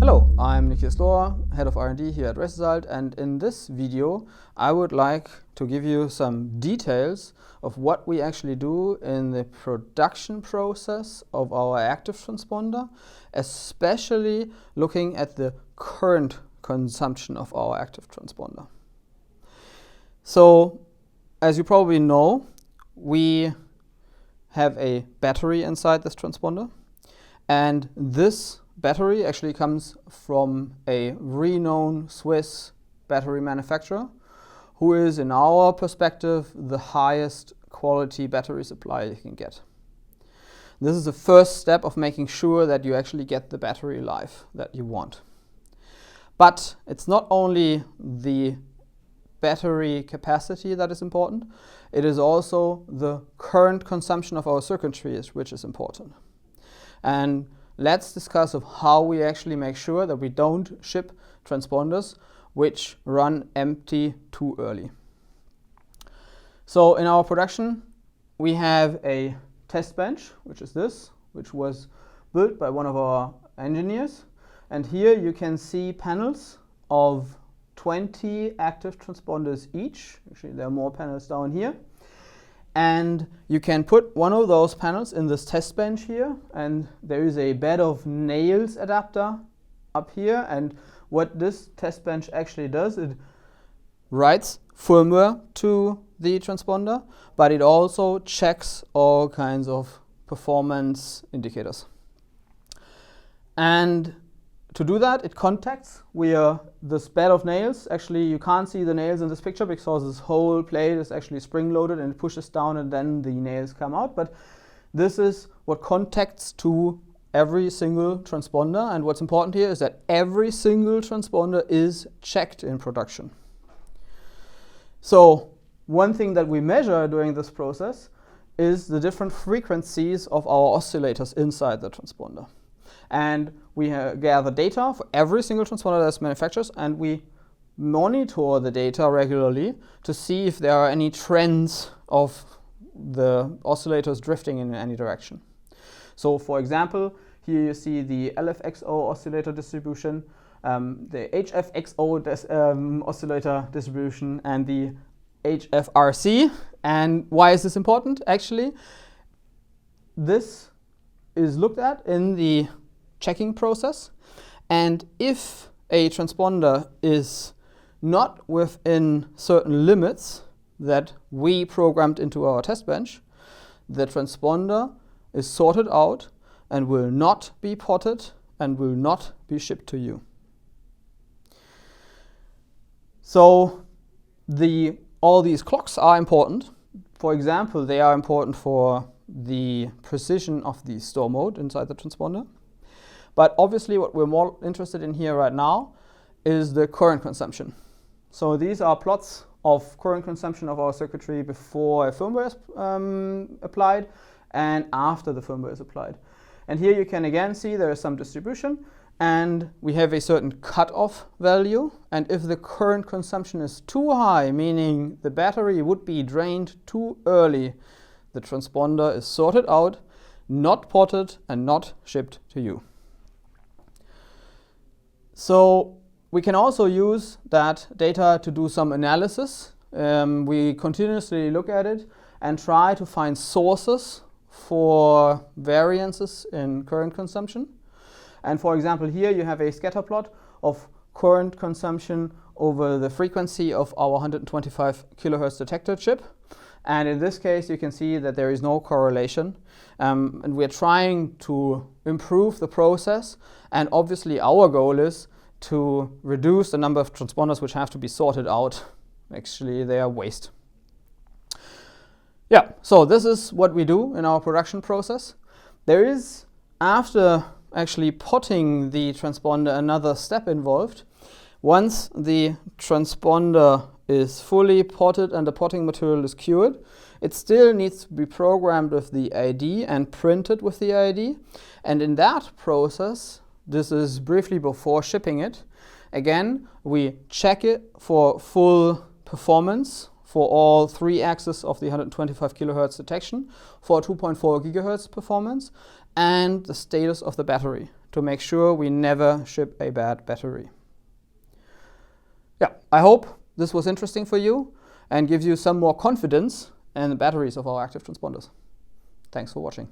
Hello, I'm Nikas Klohr, Head of R&D here at Result, and in this video I would like to give you some details of what we actually do in the production process of our active transponder, especially looking at the current consumption of our active transponder. So, as you probably know, we have a battery inside this transponder, and this battery actually comes from a renowned Swiss battery manufacturer who is, in our perspective, the highest quality battery supply you can get. This is the first step of making sure that you actually get the battery life that you want. But it's not only the battery capacity that is important, it is also the current consumption of our circuitry which is important. And let's discuss of how we actually make sure that we don't ship transponders which run empty too early. So in our production we have a test bench, which is this, which was built by one of our engineers. And here you can see panels of 20 active transponders each. Actually, there are more panels down here. And you can put one of those panels in this test bench here, and there is a bed of nails adapter up here. And what this test bench actually does, it writes firmware to the transponder, but it also checks all kinds of performance indicators. And to do that, it contacts via this bed of nails. Actually, you can't see the nails in this picture because this whole plate is actually spring-loaded and it pushes down and then the nails come out. But this is what contacts to every single transponder. And what's important here is that every single transponder is checked in production. So one thing that we measure during this process is the different frequencies of our oscillators inside the transponder. And we gather data for every single transponder that's manufactured, and we monitor the data regularly to see if there are any trends of the oscillators drifting in any direction. So for example, here you see the LFXO oscillator distribution, the HFXO oscillator distribution, and the HFRC. And why is this important? Actually, this is looked at in the checking process, and if a transponder is not within certain limits that we programmed into our test bench, the transponder is sorted out and will not be potted and will not be shipped to you. So all these clocks are important. For example, they are important for the precision of the store mode inside the transponder. But obviously what we're more interested in here right now is the current consumption. So these are plots of current consumption of our circuitry before a firmware is applied and after the firmware is applied. And here you can again see there is some distribution, and we have a certain cutoff value. And if the current consumption is too high, meaning the battery would be drained too early, the transponder is sorted out, not potted, and not shipped to you. So we can also use that data to do some analysis. We continuously look at it and try to find sources for variances in current consumption. And for example, here you have a scatter plot of current consumption over the frequency of our 125 kilohertz detector chip. And in this case, you can see that there is no correlation. And we're trying to improve the process. And obviously, our goal is to reduce the number of transponders which have to be sorted out. Actually, they are waste. Yeah, so this is what we do in our production process. There is, after actually potting the transponder, another step involved. Once the transponder is fully potted and the potting material is cured, it still needs to be programmed with the ID and printed with the ID. And in that process, this is briefly before shipping it, again, we check it for full performance for all three axes of the 125 kilohertz detection for 2.4 gigahertz performance. and the status of the battery to make sure we never ship a bad battery. Yeah, I hope this was interesting for you and gives you some more confidence in the batteries of our active transponders. Thanks for watching.